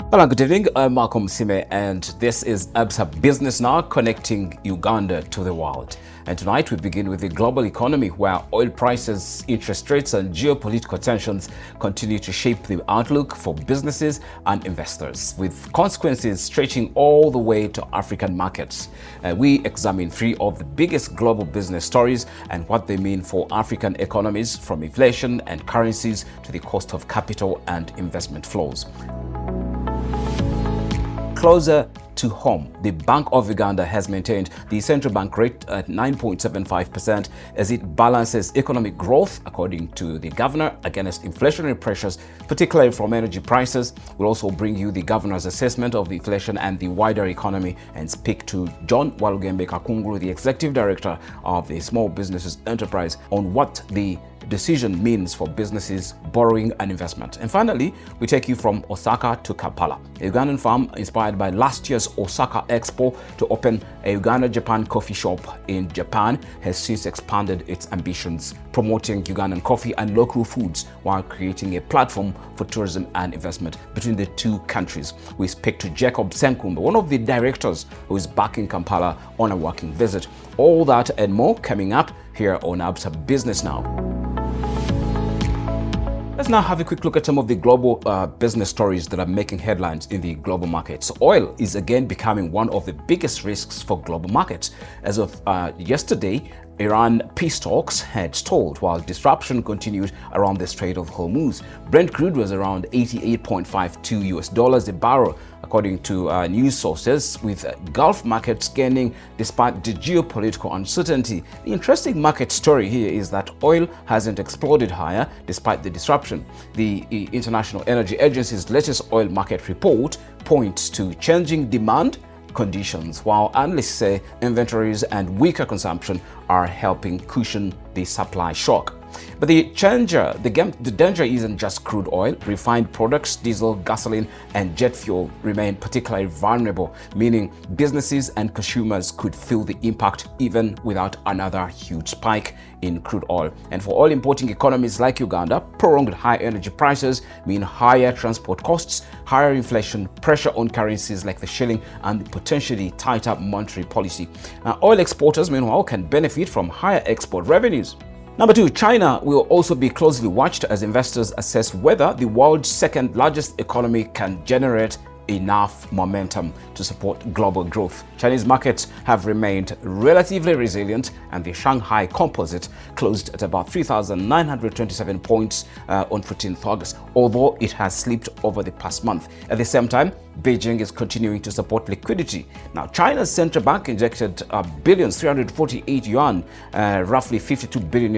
Hello, good evening. I'm Malcolm Sime, and this is ABSA Business Now, connecting Uganda to the world. And tonight we begin with the global economy, where oil prices, interest rates, and geopolitical tensions continue to shape the outlook for businesses and investors, with consequences stretching all the way to African markets. We examine three of the biggest global business stories and what they mean for African economies, from inflation and currencies to the cost of capital and investment flows. Closer to home, the Bank of Uganda has maintained the central bank rate at 9.75% as it balances economic growth, according to the governor, against inflationary pressures, particularly from energy prices. We'll also bring you the governor's assessment of the inflation and the wider economy and speak to John Walugembe Kakungulu, the executive director of the Small Businesses Enterprise, on what the decision means for businesses, borrowing and investment. And finally, we take you from Osaka to Kampala. A Ugandan firm inspired by last year's Osaka Expo to open a Uganda-Japan coffee shop in Japan has since expanded its ambitions, promoting Ugandan coffee and local foods while creating a platform for tourism and investment between the two countries. We speak to Jacob Senkumba, one of the directors who is back in Kampala on a working visit. All that and more coming up here on ABSA Business Now. Let's now have a quick look at some of the global business stories that are making headlines in the global markets. Oil is again becoming one of the biggest risks for global markets. As of yesterday, Iran peace talks had stalled while disruption continued around the Strait of Hormuz. Brent crude was around $88.52 a barrel, according to news sources, with Gulf markets gaining despite the geopolitical uncertainty. The interesting market story here is that oil hasn't exploded higher despite the disruption. The International Energy Agency's latest oil market report points to changing demand conditions, while analysts say inventories and weaker consumption are helping cushion the supply shock. But the danger isn't just crude oil. Refined products, diesel, gasoline, and jet fuel remain particularly vulnerable, meaning businesses and consumers could feel the impact even without another huge spike in crude oil. And for oil importing economies like Uganda, prolonged high energy prices mean higher transport costs, higher inflation, pressure on currencies like the shilling, and potentially tighter monetary policy. Now, oil exporters, meanwhile, can benefit from higher export revenues. Number two, China will also be closely watched as investors assess whether the world's second largest economy can generate enough momentum to support global growth. Chinese markets have remained relatively resilient, and the Shanghai Composite closed at about 3,927 points on 14th August, although it has slipped over the past month. At the same time, Beijing is continuing to support liquidity. Now, China's central bank injected billions, 348 yuan, roughly $52 billion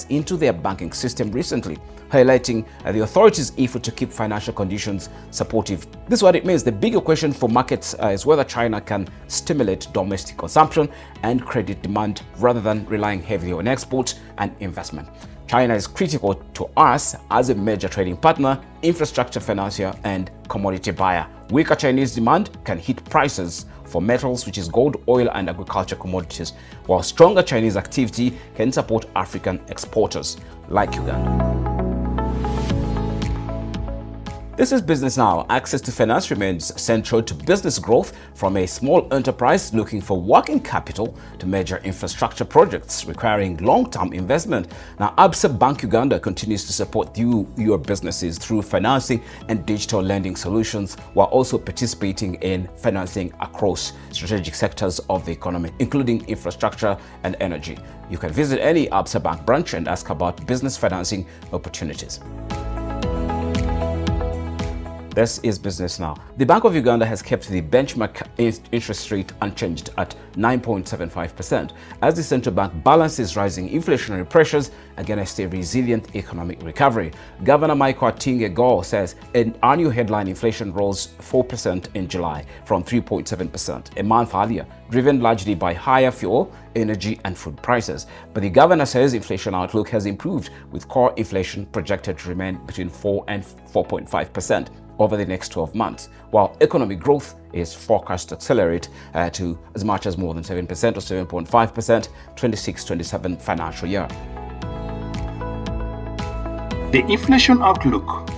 into their banking system recently, highlighting the authorities' effort to keep financial conditions supportive. This is what it means. The bigger question for markets is whether China can stimulate domestic consumption and credit demand rather than relying heavily on exports and investment. China is critical to us as a major trading partner, infrastructure financier, and commodity buyer. Weaker Chinese demand can hit prices for metals, which is gold, oil, and agriculture commodities, while stronger Chinese activity can support African exporters like Uganda. This is Business Now. Access to finance remains central to business growth, from a small enterprise looking for working capital to major infrastructure projects requiring long-term investment. Now, ABSA Bank Uganda continues to support your businesses through financing and digital lending solutions, while also participating in financing across strategic sectors of the economy, including infrastructure and energy. You can visit any ABSA Bank branch and ask about business financing opportunities. This is Business Now. The Bank of Uganda has kept the benchmark interest rate unchanged at 9.75% as the central bank balances rising inflationary pressures against a resilient economic recovery. Governor Michael Atinge says an annual headline inflation rose 4% in July from 3.7% a month earlier, driven largely by higher fuel, energy, and food prices. But the governor says inflation outlook has improved, with core inflation projected to remain between 4 and 4.5% over the next 12 months, while economic growth is forecast to accelerate to as much as more than 7% or 7.5% 26-27 financial year. The inflation outlook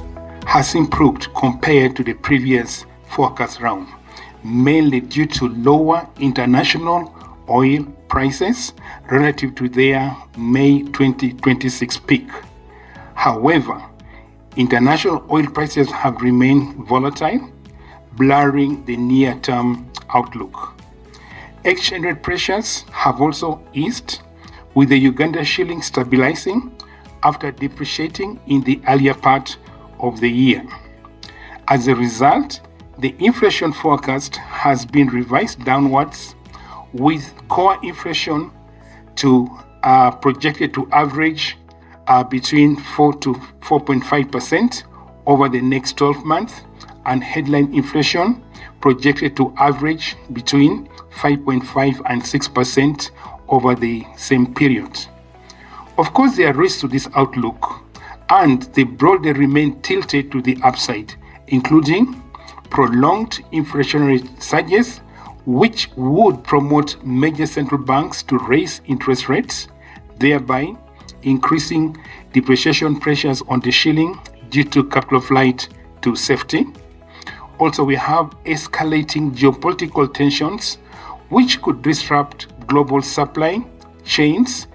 has improved compared to the previous forecast round, mainly due to lower international oil prices relative to their May 2026 peak. However, international oil prices have remained volatile, blurring the near-term outlook. Exchange rate pressures have also eased, with the Uganda shilling stabilizing after depreciating in the earlier part of the year. As a result, the inflation forecast has been revised downwards, with core inflation projected to average between 4 to 4.5% over the next 12 months, and headline inflation projected to average between 5.5 and 6% over the same period. Of course, there are risks to this outlook, and they broadly remain tilted to the upside, including prolonged inflationary surges, which would promote major central banks to raise interest rates, thereby increasing depreciation pressures on the shilling due to capital flight to safety. Also, we have escalating geopolitical tensions, which could disrupt global supply chains,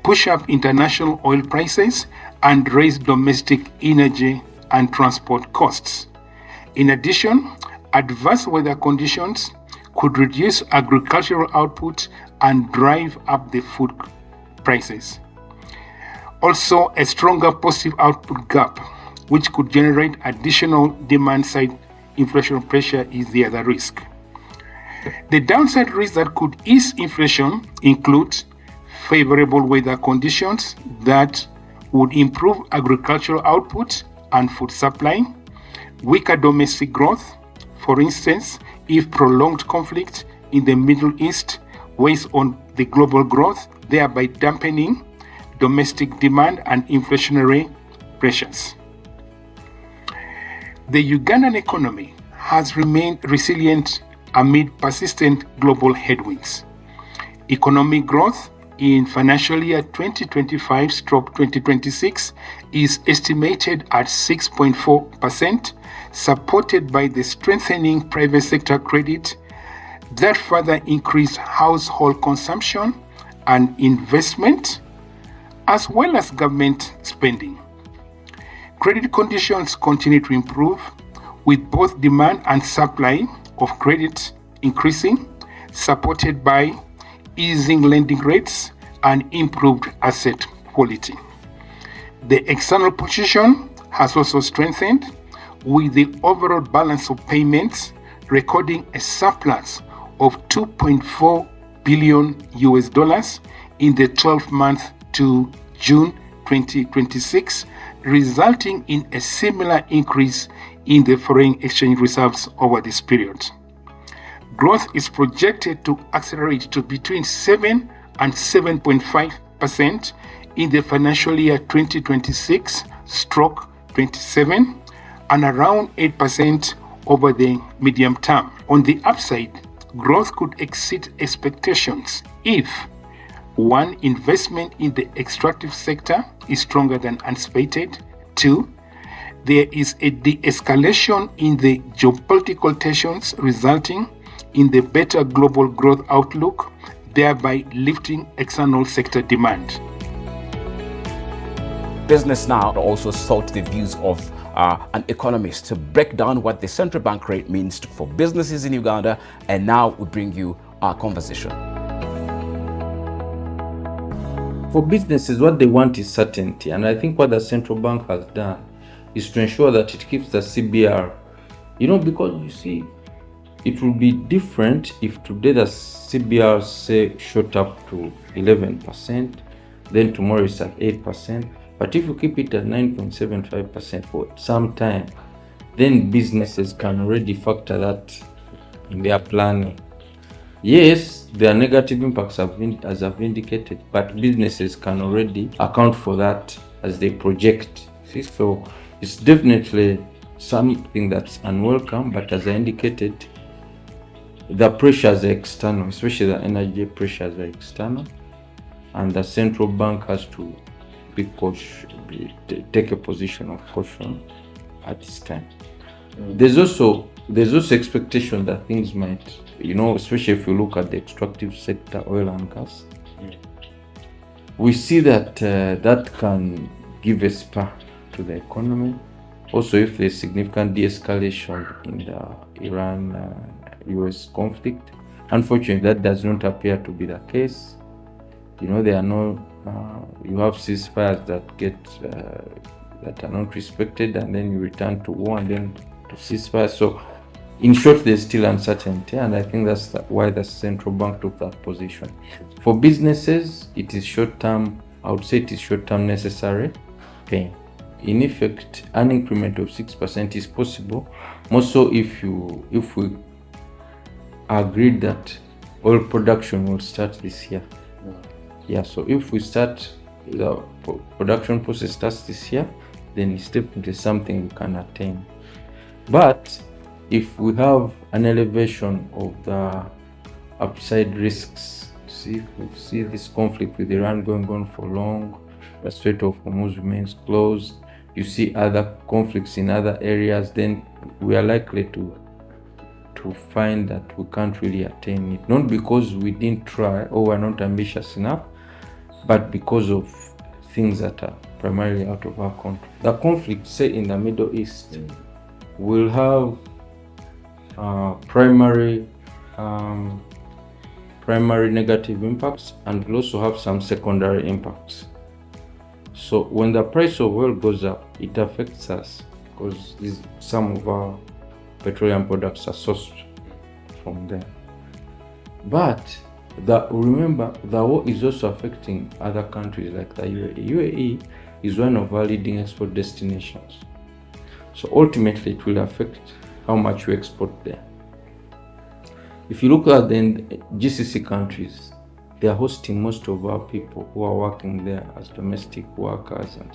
push up international oil prices, and raise domestic energy and transport costs. In addition, adverse weather conditions could reduce agricultural output and drive up the food prices. Also, a stronger positive output gap, which could generate additional demand-side inflation pressure, is the other risk. The downside risks that could ease inflation include favorable weather conditions that would improve agricultural output and food supply, weaker domestic growth, for instance, if prolonged conflict in the Middle East weighs on the global growth, thereby dampening domestic demand and inflationary pressures. The Ugandan economy has remained resilient amid persistent global headwinds. Economic growth in financial year 2025/2026 is estimated at 6.4%, supported by the strengthening private sector credit that further increased household consumption and investment, as well as government spending. Credit conditions continue to improve, with both demand and supply of credit increasing, supported by easing lending rates and improved asset quality. The external position has also strengthened, with the overall balance of payments recording a surplus of $2.4 billion in the 12 months to June 2026, resulting in a similar increase in the foreign exchange reserves over this period. Growth is projected to accelerate to between 7 and 7.5% in the financial year 2026/27, and around 8% over the medium term. On the upside, growth could exceed expectations if: 1. Investment in the extractive sector is stronger than anticipated. 2. There is a de-escalation in the geopolitical tensions, resulting in the better global growth outlook, thereby lifting external sector demand. Business Now also sought the views of an economist to break down what the central bank rate means for businesses in Uganda, and now we bring you our conversation. For businesses, what they want is certainty, and I think what the central bank has done is to ensure that it keeps the CBR, because you see, it will be different if today the CBR say shot up to 11%, then tomorrow it's at 8%. But if you keep it at 9.75% for some time, then businesses can already factor that in their planning. Yes, there are negative impacts as I've indicated, but businesses can already account for that as they project. See, so it's definitely something that's unwelcome, but as I indicated, the pressures are external, especially the energy pressures are external, and the central bank has to be cautious, take a position of caution at this time. There's also there's also expectation that things might, especially if you look at the extractive sector, oil and gas, we see that that can give a spur to the economy. Also, if there's significant de-escalation in the Iran-US conflict, unfortunately, that does not appear to be the case. There are no, you have ceasefires that are not respected, and then you return to war and then to ceasefire. So, in short, there's still uncertainty, and I think that's why the central bank took that position. For businesses, it is short-term. I would say it is short-term necessary pain. In effect, an increment of 6% is possible, more so if we agreed that oil production will start this year. Yeah, so if we start, the production process starts this year, then it's definitely something we can attain. But if we have an elevation of the upside risks, we see this conflict with Iran going on for long, the Strait of Hormuz remains closed, you see other conflicts in other areas, then we are likely to find that we can't really attain it. Not because we didn't try or we're not ambitious enough, but because of things that are primarily out of our control. The conflict, say in the Middle East, will have primary negative impacts and will also have some secondary impacts. So when the price of oil goes up, it affects us because some of our petroleum products are sourced from there. But remember, the war is also affecting other countries like the UAE. UAE is one of our leading export destinations. So ultimately, it will affect how much we export there. If you look at the GCC countries, they are hosting most of our people who are working there as domestic workers, and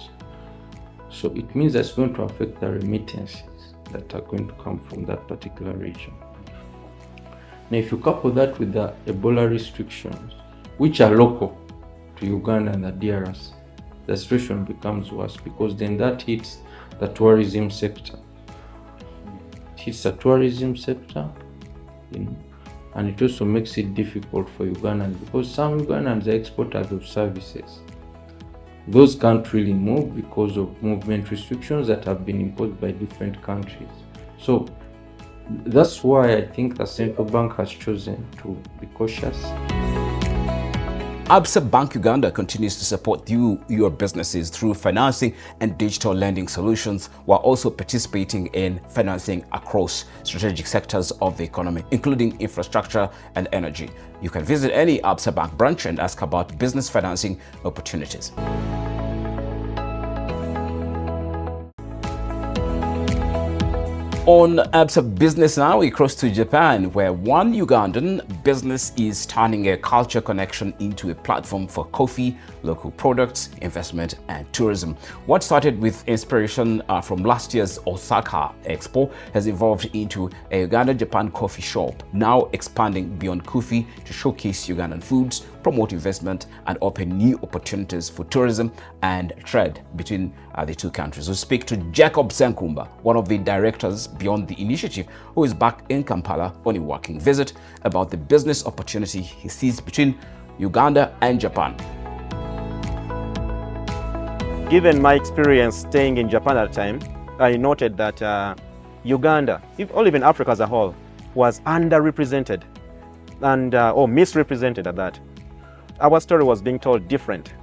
so it means that's going to affect the remittances that are going to come from that particular region. Now, if you couple that with the Ebola restrictions, which are local to Uganda and the DRC, the situation becomes worse because then that hits the tourism sector. It hits the tourism sector, and it also makes it difficult for Ugandans because some Ugandans are exporters of services. Those can't really move because of movement restrictions that have been imposed by different countries. So that's why I think the central bank has chosen to be cautious. Absa Bank Uganda continues to support your businesses through financing and digital lending solutions, while also participating in financing across strategic sectors of the economy, including infrastructure and energy. You can visit any Absa Bank branch and ask about business financing opportunities. On Absa Business now, we cross to Japan, where one Ugandan business is turning a culture connection into a platform for coffee, local products, investment, and tourism. What started with inspiration from last year's Osaka Expo has evolved into a Uganda-Japan coffee shop, now expanding beyond coffee to showcase Ugandan foods, promote investment, and open new opportunities for tourism and trade between the two countries. We'll speak to Jacob Senkumba, one of the directors beyond the initiative, who is back in Kampala on a working visit, about the business opportunity he sees between Uganda and Japan. Given my experience staying in Japan at the time, I noted that Uganda, or even Africa as a whole, was underrepresented and or misrepresented at that. Our story was being told different.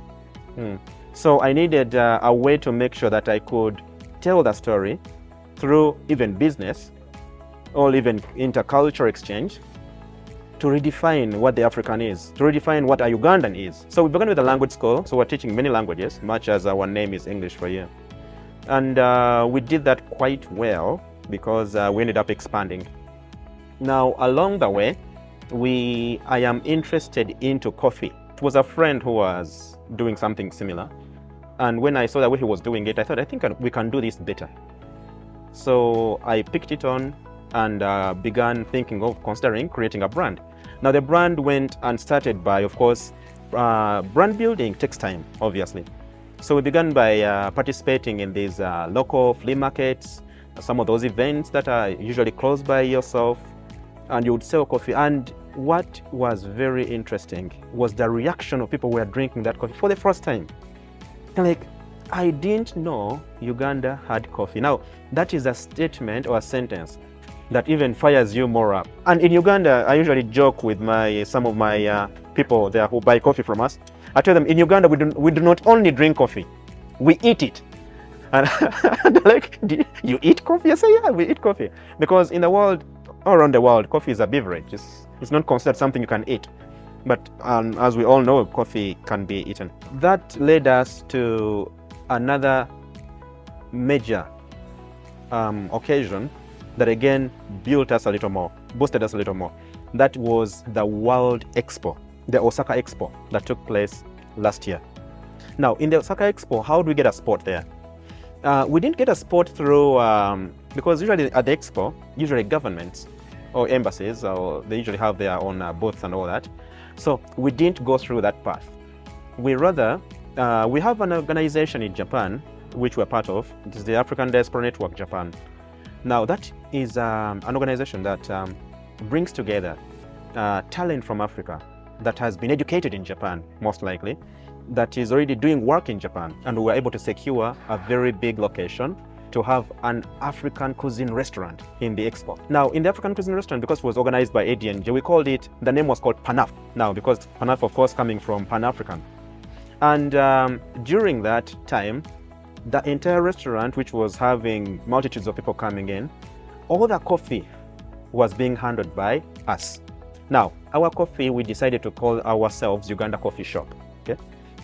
So I needed a way to make sure that I could tell the story through even business or even intercultural exchange to redefine what the African is, to redefine what a Ugandan is. So we began with a language school, so we're teaching many languages, much as our name is English for you. And we did that quite well because we ended up expanding. Now, along the way, I am interested into coffee. It was a friend who was doing something similar. And when I saw the way he was doing it, I thought, I think we can do this better. So I picked it on and began thinking of considering creating a brand. Now the brand went and started by, of course, brand building takes time, obviously. So we began by participating in these local flea markets, some of those events that are usually close by yourself, and you would sell coffee. And what was very interesting was the reaction of people who were drinking that coffee for the first time. Like, I didn't know Uganda had coffee. Now, that is a statement or a sentence that even fires you more up. And in Uganda, I usually joke with some of my people there who buy coffee from us. I tell them, in Uganda, we do not only drink coffee, we eat it. And they're like, you eat coffee? I say, yeah, we eat coffee. Because in the world, all around the world, coffee is a beverage. It's not considered something you can eat. But as we all know, coffee can be eaten. That led us to another major occasion that again boosted us a little more. That was the World Expo, the Osaka Expo that took place last year. Now, in the Osaka Expo, how do we get a spot there? We didn't get a spot through, because usually at the Expo, usually governments or embassies, or they usually have their own booths and all that. So we didn't go through that path. We have an organization in Japan, which we're part of. It is the African Diaspora Network Japan. Now, that is an organization that brings together talent from Africa that has been educated in Japan, most likely, that is already doing work in Japan. And we were able to secure a very big location to have an African cuisine restaurant in the expo. Now, in the African cuisine restaurant, because it was organized by ADNJ, we called it, the name was called PANAF. Now, because PANAF, of course, coming from Pan-African. And during that time, the entire restaurant, which was having multitudes of people coming in, all the coffee was being handled by us. Now, our coffee, we decided to call ourselves Uganda Coffee Shop. Okay?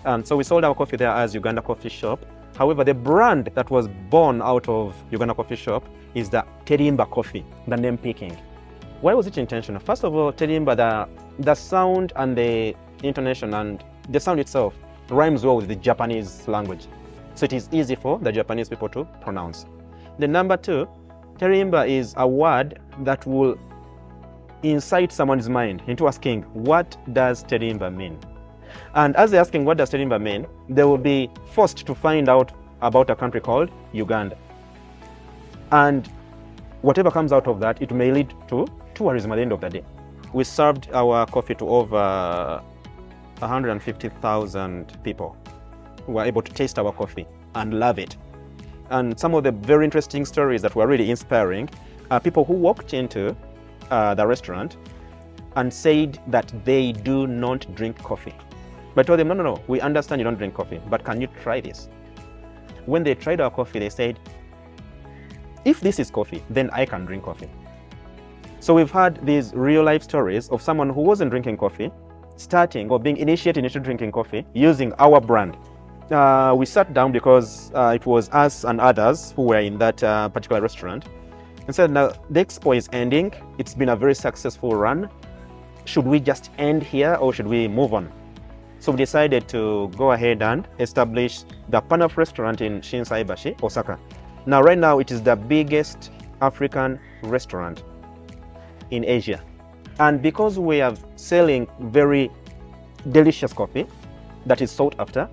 And so we sold our coffee there as Uganda Coffee Shop. However, the brand that was born out of Uganda Coffee Shop is the Terimba Coffee, the name picking. Why was it intentional? First of all, Terimba, the sound and the intonation and the sound itself rhymes well with the Japanese language. So it is easy for the Japanese people to pronounce. The number two, Terimba is a word that will incite someone's mind into asking, what does Terimba mean? And as they're asking what does Terimba mean, they will be forced to find out about a country called Uganda. And whatever comes out of that, it may lead to tourism at the end of the day. We served our coffee to over 150,000 people who were able to taste our coffee and love it. And some of the very interesting stories that were really inspiring are people who walked into the restaurant and said that they do not drink coffee. But I told them, no, we understand you don't drink coffee, but can you try this? When they tried our coffee, they said, if this is coffee, then I can drink coffee. So we've had these real life stories of someone who wasn't drinking coffee, starting or being initiated into drinking coffee using our brand. We sat down because it was us and others who were in that particular restaurant and said, now the expo is ending. It's been a very successful run. Should we just end here or should we move on? So we decided to go ahead and establish the PANAF restaurant in Shinsaibashi, Osaka. Now, right now, it is the biggest African restaurant in Asia. And because we are selling very delicious coffee that is sought after,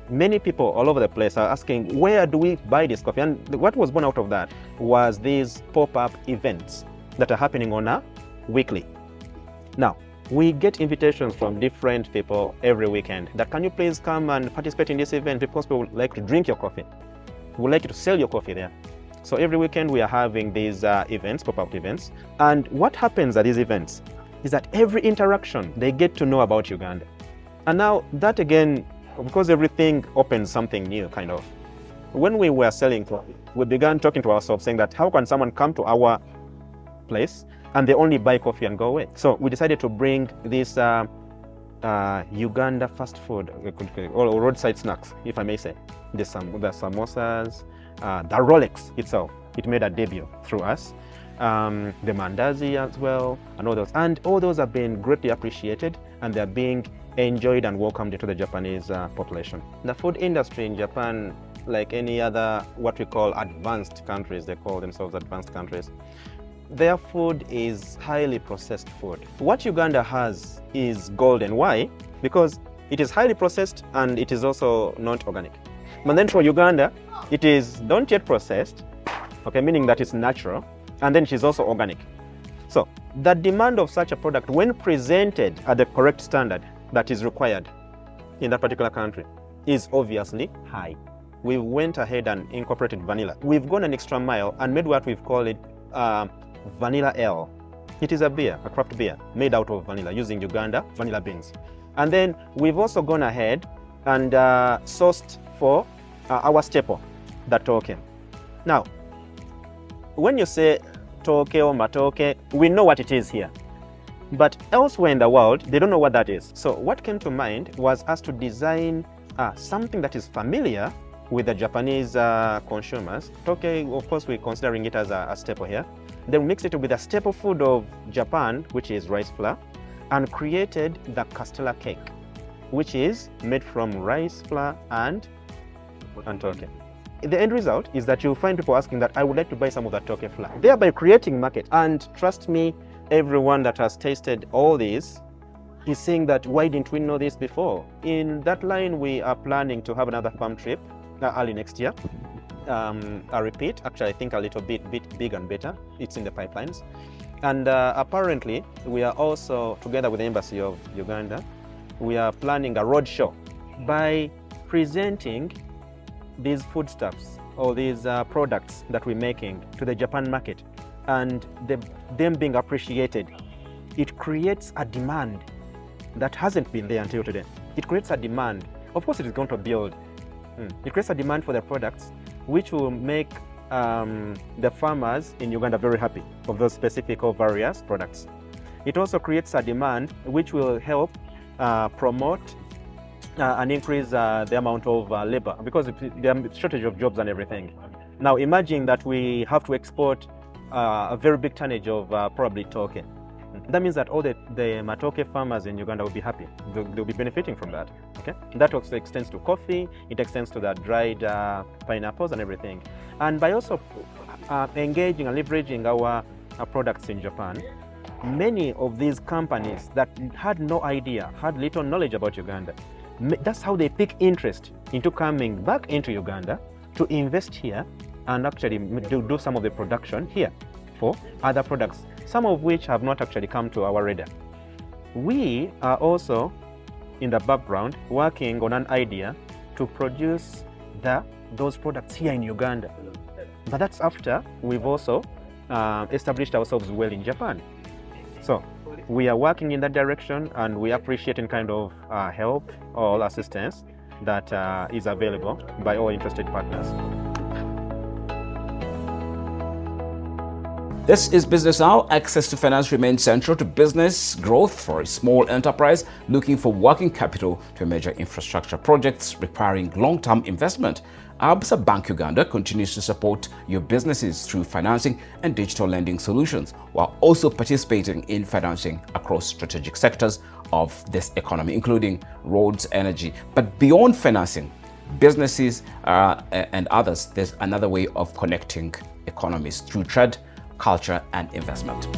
many people all over the place are asking, where do we buy this coffee? And what was born out of that was these pop-up events that are happening on a weekly. Now, we get invitations from different people every weekend that can you please come and participate in this event because we would like to drink your coffee. We would like you to sell your coffee there. So every weekend we are having these events, pop-up events. And what happens at these events is that every interaction, they get to know about Uganda. And now that again, because everything opens something new kind of. When we were selling coffee, we began talking to ourselves saying that how can someone come to our place and they only buy coffee and go away? So we decided to bring this Uganda fast food or roadside snacks, if I may say. The samosas, the Rolex itself, it made a debut through us. The mandazi as well, and all those. And all those have been greatly appreciated and they're being enjoyed and welcomed into the Japanese population. The food industry in Japan, like any other what we call advanced countries, they call themselves advanced countries, their food is highly processed food. What Uganda has is golden. Why? Because it is highly processed and it is also not organic. But then for Uganda, it is not yet processed, okay, meaning that it's natural, and then she's also organic. So the demand of such a product, when presented at the correct standard that is required in that particular country, is obviously high. We went ahead and incorporated vanilla. We've gone an extra mile and made what we've called it Vanilla Ale. It is a beer, a craft beer, made out of vanilla using Uganda vanilla beans. And then we've also gone ahead and sourced for our staple, the toke. Now, when you say toke or matoke, we know what it is here. But elsewhere in the world, they don't know what that is. So what came to mind was us to design something that is familiar with the Japanese consumers. Toke, of course, we're considering it as a staple here. Then we mixed it with a staple food of Japan, which is rice flour, and created the castella cake, which is made from rice flour and toke. The end result is that you'll find people asking that I would like to buy some of that toke flour, thereby creating market. And trust me, everyone that has tasted all these is saying that why didn't we know this before? In that line, we are planning to have another farm trip early next year. A repeat, actually I think a little bit big and better. It's in the pipelines. And apparently we are also, together with the Embassy of Uganda, we are planning a road show by presenting these foodstuffs or these products that we're making to the Japan market, and them being appreciated. It creates a demand that hasn't been there until today. It creates a demand. Of course, it is going to build. It creates a demand for the products, which will make the farmers in Uganda very happy of those specific or various products. It also creates a demand which will help promote and increase the amount of labor, because there are shortage of jobs and everything. Now imagine that we have to export a very big tonnage of probably toke. That means that all the matoke farmers in Uganda will be happy. They'll be benefiting from that. Okay, that also extends to coffee. It extends to the dried pineapples and everything. And by also engaging and leveraging our products in Japan, many of these companies that had no idea, had little knowledge about Uganda, that's how they pick interest into coming back into Uganda to invest here and actually do some of the production here for other products, some of which have not actually come to our radar. We are also in the background working on an idea to produce those products here in Uganda. But that's after we've also established ourselves well in Japan. So we are working in that direction, and we appreciate any kind of help or assistance that is available by all interested partners. This is Business Now. Access to finance remains central to business growth for a small enterprise looking for working capital to major infrastructure projects requiring long-term investment. Absa Bank Uganda continues to support your businesses through financing and digital lending solutions, while also participating in financing across strategic sectors of this economy, including roads, energy. But beyond financing, businesses and others, there's another way of connecting economies through trade, culture, and investment.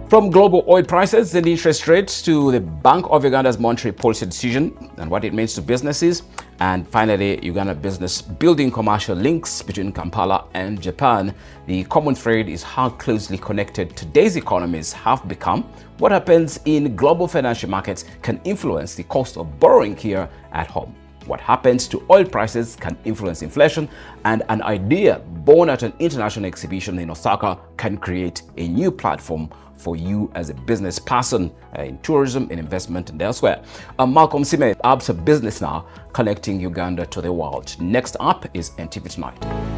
From global oil prices and interest rates to the Bank of Uganda's monetary policy decision and what it means to businesses, and finally, Uganda business building commercial links between Kampala and Japan, the common thread is how closely connected today's economies have become. What happens in global financial markets can influence the cost of borrowing here at home. What happens to oil prices can influence inflation, and an idea born at an international exhibition in Osaka can create a new platform for you as a business person in tourism, in investment, and elsewhere. I'm Malcolm Sime, Absa Business Now, connecting Uganda to the world. Next up is NTV Tonight.